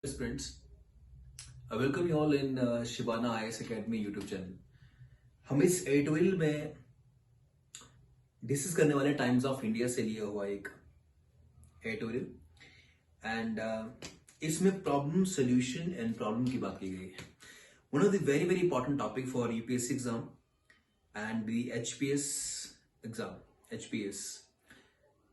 Friends, I welcome you all in Shibana IAS Academy YouTube channel. हम इस editorial में discuss करने वाले टाइम्स ऑफ इंडिया से लिया हुआ एक एडिटोरियल एंड इसमें प्रॉब्लम सोल्यूशन एंड प्रॉब्लम की बात की गई है। One of the very very important topic for UPSC exam and the HPS exam HPS.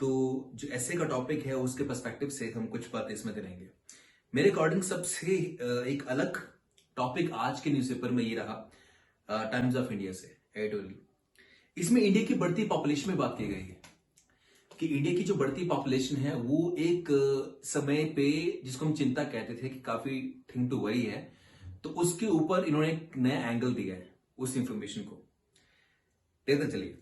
तो जो ऐसे का टॉपिक है उसके पर्सपेक्टिव से हम कुछ बात इसमें करेंगे। मेरे अकॉर्डिंग सबसे एक अलग टॉपिक आज के न्यूज़पेपर में ये रहा टाइम्स ऑफ इंडिया से एडिटोरियल। इसमें इंडिया की बढ़ती पॉपुलेशन में बात की गई है कि इंडिया की जो बढ़ती पॉपुलेशन है वो एक समय पे जिसको हम चिंता कहते थे कि काफी थिंग टू वरी है, तो उसके ऊपर इन्होंने एक नया एंगल दिया है उस इंफॉर्मेशन को। देखते चलिए,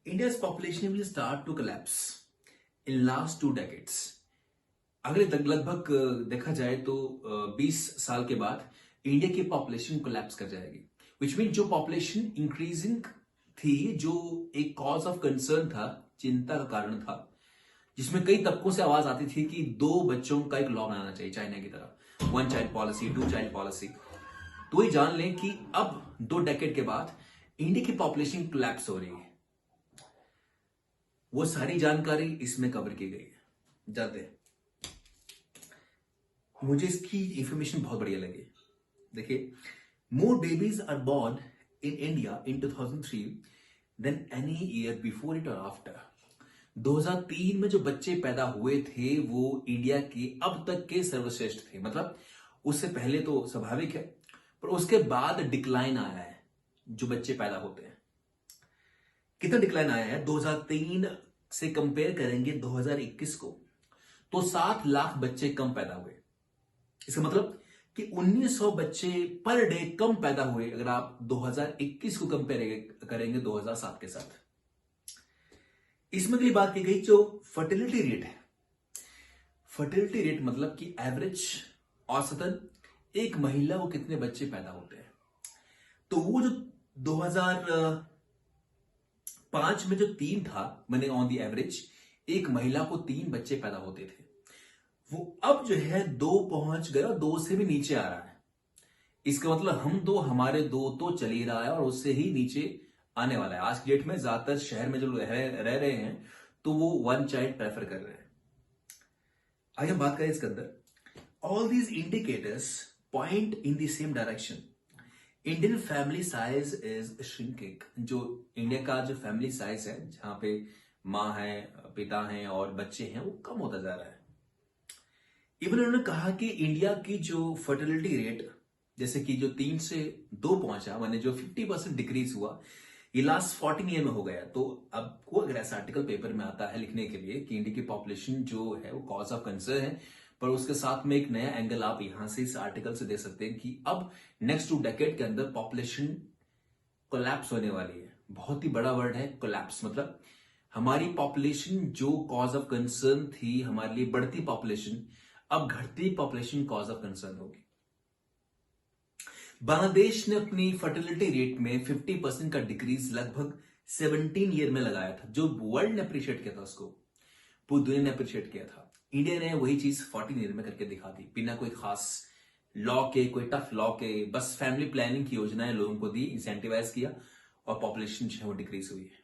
India's population will start to collapse in last 2 decades। अगले लगभग देखा जाए तो 20 साल के बाद इंडिया की पॉपुलेशन कोलैप्स कर जाएगी, विच मीन जो पॉपुलेशन इंक्रीजिंग थी, जो एक कॉज ऑफ कंसर्न था, चिंता का कारण था, जिसमें कई तबकों से आवाज आती थी कि 2 बच्चों का एक लॉ बनाना चाहिए चाइना की तरह, 1 child पॉलिसी, 2 child पॉलिसी। तो ये जान लें कि अब 2 decade के बाद इंडिया की पॉपुलेशन कोलैप्स हो रही है। वो सारी जानकारी इसमें कवर की गई है। जानते हैं, मुझे इसकी इंफॉर्मेशन बहुत बढ़िया लगी। देखिए, more babies are born in India in 2003 then any year before it और आफ्टर। 2003 में जो बच्चे पैदा हुए थे वो इंडिया के अब तक के सर्वश्रेष्ठ थे। मतलब उससे पहले तो स्वाभाविक है, पर उसके बाद डिक्लाइन आया है जो बच्चे पैदा होते हैं। कितना डिक्लाइन आया है? 2003 से कंपेयर करेंगे 2021 को तो 7 लाख बच्चे कम पैदा हुए। इसका मतलब कि 1900 बच्चे पर डे कम पैदा हुए अगर आप 2021 को कंपेयर करेंगे 2007 के साथ। इसमें अगली बात की गई जो फर्टिलिटी रेट है। फर्टिलिटी रेट मतलब कि एवरेज औसतन एक महिला को कितने बच्चे पैदा होते हैं। तो वो जो 2005 में जो 3 था, मैंने ऑन दी एवरेज एक महिला को 3 बच्चे पैदा होते थे, वो अब जो है 2 पहुंच गया, 2 से भी नीचे आ रहा है। इसका मतलब हमारे 2 तो चल ही रहा है और उससे ही नीचे आने वाला है। आज की डेट में ज्यादातर शहर में जो रह रहे हैं तो वो 1 child प्रेफर कर रहे हैं। आइए हम बात करें इसके अंदर। All these indicators point in the same direction. Indian family size is shrinking. जो इंडिया का जो फैमिली साइज है, जहां पे माँ है, पिता है और बच्चे हैं, वो कम होता जा रहा है। इवन उन्होंने कहा कि इंडिया की जो फर्टिलिटी रेट, जैसे कि जो 3 से 2 पहुंचा, माने जो 50% डिक्रीज हुआ, ये लास्ट 14 ईयर में हो गया। तो आपको अगर ऐसा आर्टिकल पेपर में आता है लिखने के लिए कि इंडिया की पॉपुलेशन जो है वो कॉज ऑफ कंसर्न है, पर उसके साथ में एक नया एंगल आप यहां से इस आर्टिकल से दे सकते हैं कि अब नेक्स्ट 2 decade के अंदर पॉपुलेशन कोलैप्स होने वाली है। बहुत ही बड़ा वर्ड है कोलैप्स। मतलब हमारी पॉपुलेशन जो कॉज ऑफ कंसर्न थी, हमारे लिए बढ़ती पॉपुलेशन, अब घटती पॉपुलेशन कॉज ऑफ कंसर्न होगी। बांग्लादेश ने अपनी फर्टिलिटी रेट में 50% का डिक्रीज लगभग 17 ईयर में लगाया था। जो वर्ल्ड ने अप्रिशिएट किया था, उसको पूरी दुनिया ने अप्रिशिएट किया था। इंडिया ने वही चीज 14 ईयर में करके दिखा दी, बिना कोई खास लॉ के, कोई टफ लॉ के। बस फैमिली प्लानिंग की योजनाएं लोगों को दी, इंसेंटिवाइज किया और पॉपुलेशन जो है वो डिक्रीज हुई है।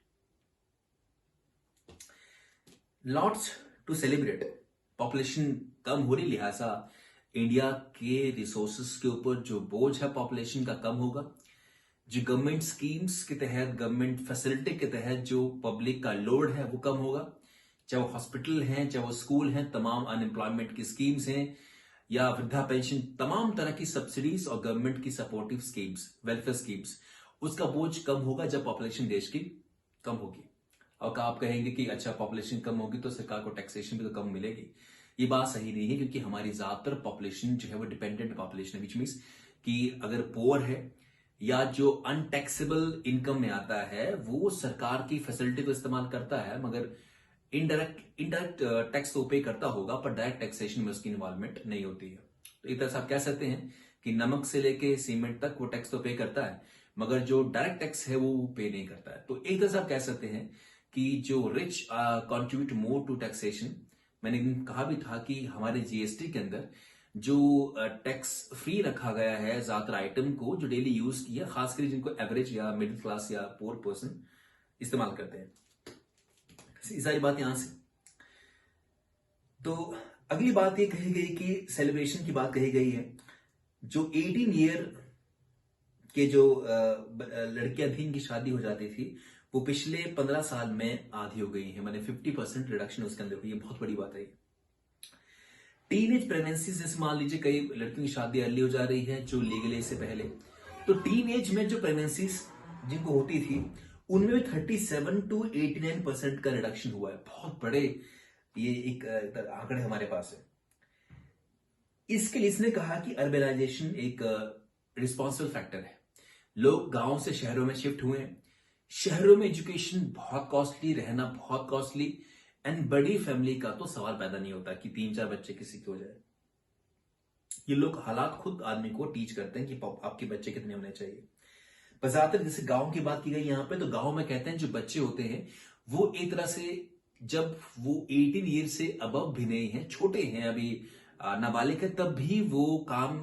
Lots to celebrate. पॉपुलेशन कम हो रही, लिहाजा इंडिया के रिसोर्सेस के ऊपर जो बोझ है पॉपुलेशन का कम होगा। जो गवर्नमेंट स्कीम्स के तहत, गवर्नमेंट फैसिलिटी के तहत जो पब्लिक का लोड है वो कम होगा। चाहे वो हॉस्पिटल हैं, चाहे वो स्कूल हैं, तमाम अनएम्प्लॉयमेंट की स्कीम्स हैं या वृद्धा पेंशन, तमाम तरह की सब्सिडीज और गवर्नमेंट की सपोर्टिव स्कीम्स, वेलफेयर स्कीम्स, उसका बोझ कम होगा जब पॉपुलेशन देश की कम होगी। और आप कहेंगे कि अच्छा पॉपुलेशन कम होगी तो सरकार को टैक्सेशन भी तो कम मिलेगी। ये बात सही नहीं है, क्योंकि हमारी ज्यादातर पॉपुलेशन जो है वो डिपेंडेंट पॉपुलेशन है, विच मीन्स कि अगर पुअर है या जो अनटैक्सेबल इनकम में आता है वो सरकार की फैसिलिटी को इस्तेमाल करता है, मगर इनडायरेक्ट टैक्स तो पे करता होगा, पर डायरेक्ट टैक्सेशन में उसकी इन्वॉल्वमेंट नहीं होती है। तो एक तरह से आप कह सकते हैं कि नमक से लेके सीमेंट तक वो टैक्स तो पे करता है, मगर जो डायरेक्ट टैक्स है वो पे नहीं करता है। तो एक तरह से आप कह सकते हैं कि जो rich contribute more to taxation. मैंने कहा भी था कि हमारे जीएसटी के अंदर जो टैक्स फ्री रखा गया है ज्यादातर आइटम को जो डेली यूज किया, खासकर जिनको एवरेज या मिडिल क्लास या पुअर पर्सन इस्तेमाल करते हैं। ये सारी बात यहां से। तो अगली बात ये कही गई कि सेलिब्रेशन की बात कही गई है। जो 18 ईयर के जो लड़कियां थी इनकी शादी हो जाती थी, वो पिछले 15 साल में आधी हो गई है, मैंने 50% रिडक्शन उसके अंदर हुई है। बहुत बड़ी बात है। टीन एज प्रेगनेंसी, जैसे मान लीजिए कई लड़कियों की शादी अर्ली हो जा रही है जो लीगल एज से पहले, तो टीन एज में जो प्रेगनेंसीज जिनको होती थी उनमें 37 to 89% का रिडक्शन हुआ है। बहुत बड़े ये एक आंकड़े हमारे पास है। इसके लिए इसने कहा कि अर्बनाइजेशन एक रिस्पॉन्सिबल फैक्टर है। लोग गांव से शहरों में शिफ्ट हुए हैं। शहरों में एजुकेशन बहुत कॉस्टली, रहना बहुत कॉस्टली, एंड बड़ी फैमिली का तो सवाल पैदा नहीं होता कि 3-4 बच्चे किसी के हो जाए। ये लोग हालात खुद आदमी को टीच करते हैं कि आपके बच्चे कितने होने चाहिए। पर ज्यादातर जैसे गांव की बात की गई यहां पे, तो गांव में कहते हैं जो बच्चे होते हैं वो एक तरह से जब वो 18 ईयर से अबव भी नहीं है, छोटे हैं अभी, नाबालिग है, तब भी वो काम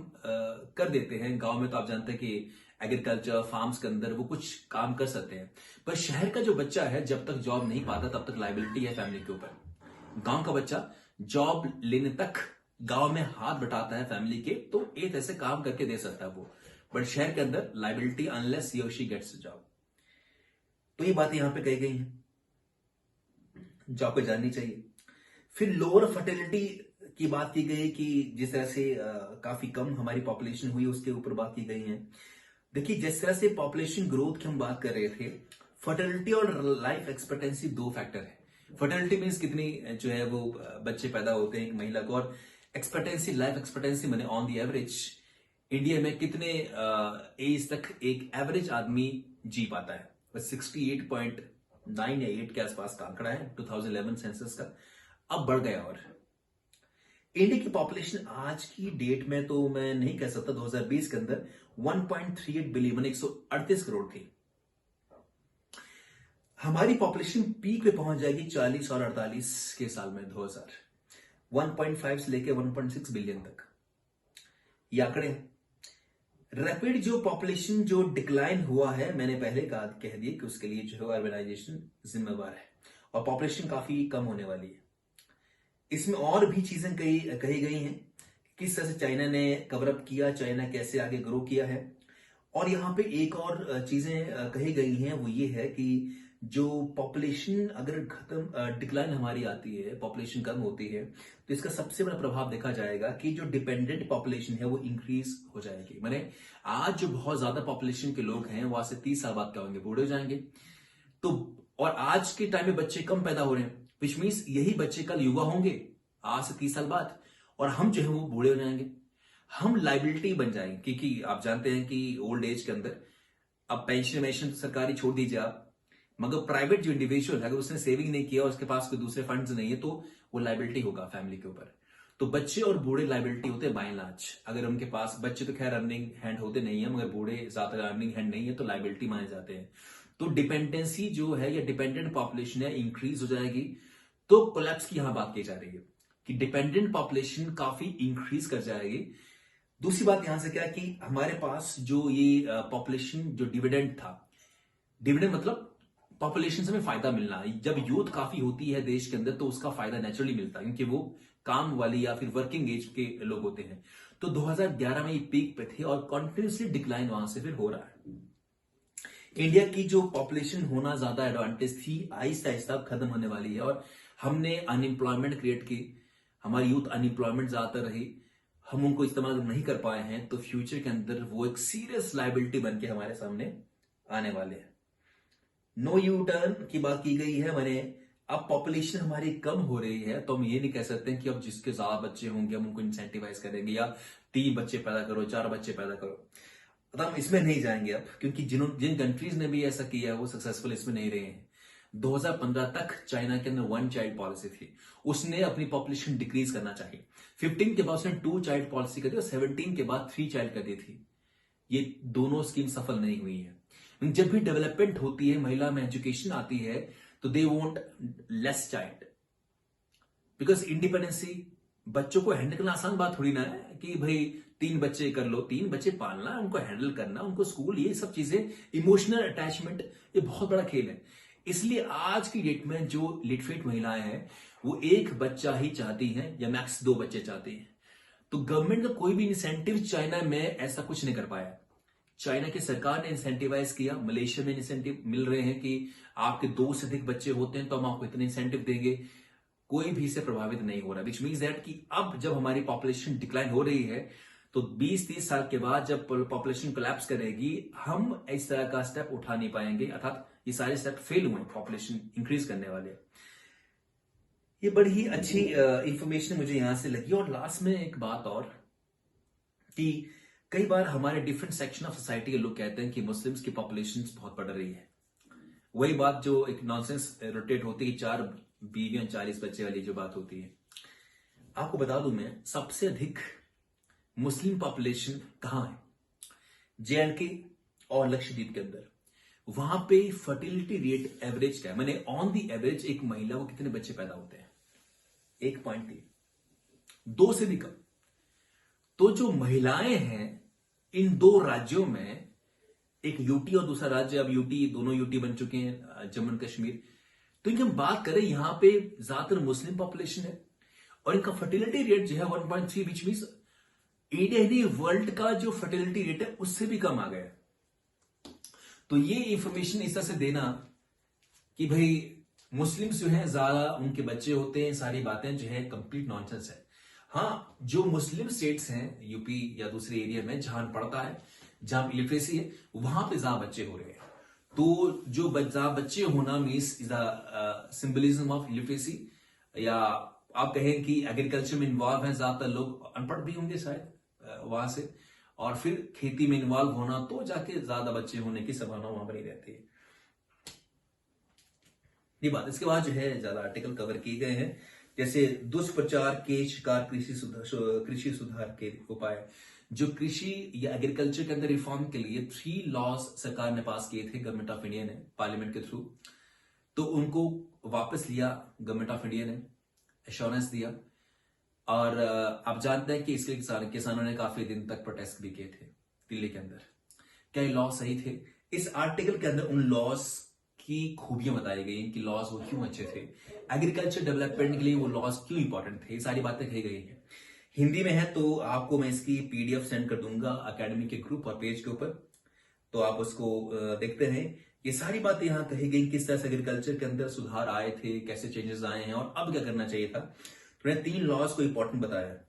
कर देते हैं। गांव में तो आप जानते हैं कि एग्रीकल्चर फार्म्स के अंदर वो कुछ काम कर सकते हैं। पर शहर का जो बच्चा है जब तक जॉब नहीं पाता तब तक लाइबिलिटी है फैमिली के ऊपर। गांव का बच्चा जॉब लेने तक गांव में हाथ बटाता है फैमिली के, तो एक ऐसे काम करके दे सकता है वो। बट शहर के अंदर लाइबिलिटी अनलेस ही और शी गेट्स जॉब। तो ये बातें यहां पे कही गई हैं जो आपको जाननी चाहिए। फिर लोअर फर्टिलिटी की बात की गई कि जिस तरह से काफी कम हमारी पॉपुलेशन हुई उसके ऊपर बात की गई है। देखिए जिस तरह से पॉपुलेशन ग्रोथ की हम बात कर रहे थे, फर्टिलिटी और लाइफ एक्सपेक्टेंसी दो फैक्टर है। फर्टिलिटी मीन्स कितनी जो है वो बच्चे पैदा होते हैं एक महिला को, और एक्सपेक्टेंसी, लाइफ एक्सपेक्टेंसी मैंने ऑन दी एवरेज इंडिया में कितने एज तक एक एवरेज आदमी जी पाता है। बस 68.9 या 8 के आसपास का आंकड़ा है 2011 सेंसस का। अब बढ़ गया। और इंडिया की पॉपुलेशन आज की डेट में तो मैं नहीं कह सकता, 2020 के अंदर 1.38 बिलियन, 138 करोड़ थी। हमारी पॉपुलेशन पीक पे पहुंच जाएगी 40 और 48 के साल में 2000, 1.5 से लेकर 1.6 बिलियन तक ये आंकड़े हैं। रैपिड जो पॉपुलेशन जो डिक्लाइन हुआ है, मैंने पहले कह दिया कि उसके लिए जो है अर्बनाइजेशन जिम्मेवार है और पॉपुलेशन काफी कम होने वाली है। इसमें और भी चीजें कही गई हैं, किस तरह से चाइना ने कवर अप किया, चाइना कैसे आगे ग्रो किया है। और यहाँ पे एक और चीजें कही गई हैं, वो ये है कि जो पॉपुलेशन अगर खत्म डिक्लाइन हमारी आती है, पॉपुलेशन कम होती है, तो इसका सबसे बड़ा प्रभाव देखा जाएगा कि जो डिपेंडेंट पॉपुलेशन है वो इंक्रीज हो जाएगी। माने आज जो बहुत ज्यादा पॉपुलेशन के लोग हैं वो आज से 30 साल बाद क्या होंगे, बूढ़े हो जाएंगे। तो और आज के टाइम में बच्चे कम पैदा हो रहे हैं, विच मीन्स यही बच्चे कल युवा होंगे आज से 30 साल बाद, और हम जो है वो बूढ़े हो जाएंगे। हम लाइबिलिटी बन जाएंगे, क्योंकि आप जानते हैं कि ओल्ड एज के अंदर अब पेंशन सरकारी छोड़ दीजिए आप, मगर प्राइवेट जो इंडिविजुअल है अगर उसने सेविंग नहीं किया और उसके पास कोई दूसरे फंड्स नहीं है तो वो लाइबिलिटी होगा फैमिली के ऊपर। तो बच्चे और बूढ़े लाइबिलिटी होते हैं बाय एंड लार्ज। अगर उनके पास, बच्चे तो खैर अर्निंग हैंड होते नहीं है, मगर बूढ़े ज्यादा अर्निंग हैंड नहीं है तो लाइबिलिटी माने जाते हैं। तो डिपेंडेंसी जो है या डिपेंडेंट पॉपुलेशन है इंक्रीज हो जाएगी। तो कोलैप्स की यहां बात की जा रही है कि डिपेंडेंट पॉपुलेशन काफी इंक्रीज कर जाएगी। दूसरी बात यहां से क्या कि हमारे पास जो ये पॉपुलेशन जो डिविडेंड था, डिविडेंड मतलब पॉपुलेशन से हमें फायदा मिलना, जब यूथ काफी होती है देश के अंदर तो उसका फायदा नेचुरली मिलता है क्योंकि वो काम वाली या फिर वर्किंग एज के लोग होते हैं। तो 2011 में ये पीक पे थे और कॉन्टिन्यूसली डिक्लाइन वहां से फिर हो रहा है। इंडिया की जो पॉपुलेशन होना ज्यादा एडवांटेज थी, आहिस्ता आहिस्ता खत्म होने वाली है और हमने अनएम्प्लॉयमेंट क्रिएट की, हमारी यूथ अनएम्प्लॉयमेंट ज्यादातर रही, हम उनको इस्तेमाल नहीं कर पाए हैं। तो फ्यूचर के अंदर वो एक सीरियस लाइबिलिटी बन के हमारे सामने आने वाले हैं। नो यू टर्न की बात की गई है, मैंने अब पॉपुलेशन हमारी कम हो रही है तो हम ये नहीं कह सकते कि अब जिसके ज्यादा बच्चे होंगे हम उनको इंसेंटिवाइज करेंगे या 3 बच्चे पैदा करो, 4 बच्चे पैदा करो। तो हम इसमें नहीं जाएंगे अब, क्योंकि जिन कंट्रीज ने भी ऐसा किया है वो सक्सेसफुल इसमें नहीं रहे हैं। 2015 तक चाइना के अंदर 1 चाइल्ड पॉलिसी थी, उसने अपनी पॉपुलेशन डिक्रीज करना चाहिए। 15 के बाद उसने 2 चाइल्ड पॉलिसी कर दी और 17 के बाद 3 चाइल्ड कर दी थी। ये दोनों स्कीम सफल नहीं हुई है। जब भी डेवलपमेंट होती है, महिला में एजुकेशन आती है, तो they want less child, because independency बच्चों को हैंडल करना आसान बात थोड़ी ना है कि भाई 3 बच्चे कर लो, 3 बच्चे पालना, उनको हैंडल करना, उनको स्कूल, ये सब चीजें, इमोशनल अटैचमेंट, ये बहुत बड़ा खेल है। इसलिए आज की डेट में जो लिटरेट महिलाएं हैं वो एक बच्चा ही चाहती हैं या मैक्स 2 बच्चे चाहती हैं। तो गवर्नमेंट का कोई भी इंसेंटिव चाइना में ऐसा कुछ नहीं कर पाया। चाइना की सरकार ने इंसेंटिवाइज किया, मलेशिया में इंसेंटिव मिल रहे हैं कि आपके 2 से अधिक बच्चे होते हैं तो हम आपको इतने इंसेंटिव देंगे। कोई भी इससे प्रभावित नहीं हो रहा, विच मीन्स दैट कि अब जब हमारी पॉपुलेशन डिक्लाइन हो रही है तो 20-30 साल के बाद जब पॉपुलेशन कोलैप्स करेगी, हम इस तरह का स्टेप उठा नहीं पाएंगे, अर्थात ये सारे स्टेप फेल हुए पॉपुलेशन इंक्रीज करने वाले। ये बड़ी ही अच्छी इंफॉर्मेशन मुझे यहां से लगी। और लास्ट में एक बात और कि कई बार हमारे डिफरेंट सेक्शन ऑफ सोसाइटी के लोग कहते हैं कि मुस्लिम्स की पॉपुलेशन बहुत बढ़ रही है। वही बात जो एक नॉनसेंस रोटेट होती है, 4 बीवियां 40 बच्चे वाली जो बात होती है। आपको बता दूं मैं, सबसे अधिक मुस्लिम पॉपुलेशन कहां है? JNK और लक्षद्वीप के अंदर। वहां पे फर्टिलिटी रेट एवरेज क्या है, मैंने ऑन दी एवरेज एक महिला को कितने बच्चे पैदा होते हैं? 1.3, 2 से भी कम। तो जो महिलाएं हैं इन 2 राज्यों में, एक यूटी और दूसरा राज्य, अब यूटी, दोनों यूटी बन चुके हैं, जम्मू एंड कश्मीर। तो इनकी हम बात करें, यहां पे ज्यादातर मुस्लिम पॉपुलेशन है और इनका फर्टिलिटी रेट जो है 1.3, विच मीन्स इंडिया ही नहीं, वर्ल्ड का जो फर्टिलिटी रेट है उससे भी कम आ गया। तो ये इंफॉर्मेशन इस तरह से देना कि भाई मुस्लिम्स जो है ज्यादा उनके बच्चे होते हैं, सारी बातें जो है कंप्लीट नॉनसेंस है। हाँ, जो मुस्लिम स्टेट्स हैं यूपी या दूसरे एरिया में जहां पड़ता है, जहां लिटरेसी है, वहां पे ज्यादा बच्चे हो रहे हैं। तो जो ज्यादा बच्चे होना means is the symbolism of literacy, या आप कहें कि एग्रीकल्चर में इन्वॉल्व है, ज्यादातर लोग अनपढ़ भी होंगे शायद वहां से, और फिर खेती में इन्वॉल्व होना, तो जाके ज्यादा बच्चे होने की संभावना वहां बनी रहती है। ये बात, इसके बाद जो है ज्यादा आर्टिकल कवर किए गए हैं, जैसे दुष्प्रचार के शिकार कृषि सुधार के उपाय। जो कृषि या एग्रीकल्चर के अंदर रिफॉर्म के लिए 3 लॉज सरकार ने पास किए थे, गवर्नमेंट ऑफ इंडिया ने पार्लियामेंट के थ्रू, तो उनको वापस लिया गवर्नमेंट ऑफ इंडिया ने, एश्योरेंस दिया। और आप जानते हैं कि इसके किसानों ने काफी दिन तक प्रोटेस्ट भी किए थे दिल्ली के अंदर। क्या ये लॉ सही थे? इस आर्टिकल के अंदर उन लॉज की खूबियां बताई गई कि लॉज वो क्यों अच्छे थे, एग्रीकल्चर डेवलपमेंट के लिए वो लॉज क्यों इंपॉर्टेंट थे, ये सारी बातें कही गई हैं। हिंदी में है तो आपको मैं इसकी PDF सेंड कर दूंगा अकेडमी के ग्रुप और पेज के ऊपर, तो आप उसको देखते रहें। ये सारी बातें यहां कही गई, किस तरह से एग्रीकल्चर के अंदर सुधार आए थे, कैसे चेंजेस आए हैं और अब क्या करना चाहिए था। तो मैंने 3 लॉज को इंपॉर्टेंट बताया।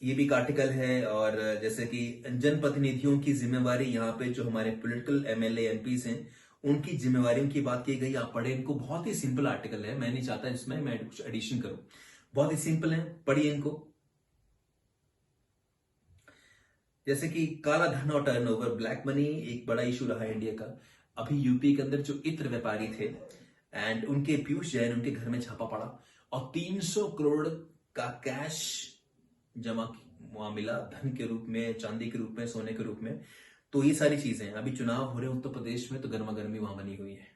ये भी एक आर्टिकल है। और जैसे कि जनप्रतिनिधियों की जिम्मेवारी, यहाँ पे जो हमारे पॉलिटिकल MLA MPs हैं उनकी जिम्मेवारियों की बात की गई, आप पढ़े इनको। बहुत ही सिंपल आर्टिकल है, मैं नहीं चाहता इसमें मैं कुछ एडिशन करूं, बहुत ही सिंपल है, पढ़िए इनको। जैसे कि काला धन और टर्नओवर, ब्लैक मनी एक बड़ा इशू रहा है इंडिया का। अभी यूपी के अंदर जो इत्र व्यापारी थे एंड उनके पीयूष जैन, उनके घर में छापा पड़ा और 300 करोड़ का कैश जमा वहां मिला, धन के रूप में, चांदी के रूप में, सोने के रूप में। तो ये सारी चीजें, अभी चुनाव हो रहे हैं उत्तर प्रदेश में, तो गर्मा गर्मी वहां बनी हुई है।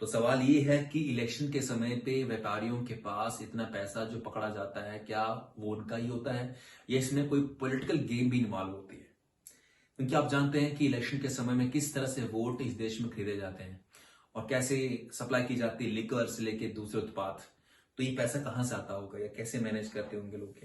तो सवाल ये है कि इलेक्शन के समय पे व्यापारियों के पास इतना पैसा जो पकड़ा जाता है, क्या वो उनका ही होता है या इसमें कोई पॉलिटिकल गेम भी इन्वॉल्व होती है? क्योंकि आप जानते हैं कि इलेक्शन के समय में किस तरह से वोट इस देश में खरीदे जाते हैं और कैसे सप्लाई की जाती है, लिकर से लेके दूसरे उत्पाद। तो ये पैसा कहां से आता होगा या कैसे मैनेज करते होंगे लोग?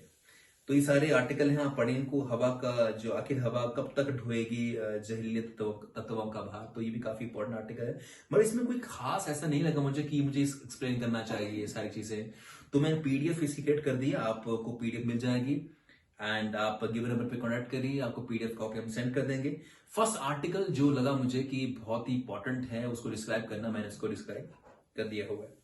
तो ये सारे आर्टिकल हैं, आप पढ़ें इनको। हवा का जो, आखिर हवा कब तक ढोएगी जहरीले तत्वों का भार, तो ये भी काफी इंपॉर्टेंट आर्टिकल है। मगर इसमें कोई खास ऐसा नहीं लगा मुझे कि मुझे एक्सप्लेन करना चाहिए ये सारी चीजें। तो मैंने PDF इसकी क्रिएट कर दी, आपको PDF मिल जाएगी एंड आप गिवन नंबर पे कॉन्टेक्ट करिए, आपको PDF कॉपी हम सेंड कर देंगे। फर्स्ट आर्टिकल जो लगा मुझे कि बहुत ही इंपॉर्टेंट है उसको डिस्क्राइब करना, मैंने उसको डिस्क्राइब कर दिया हुआ है।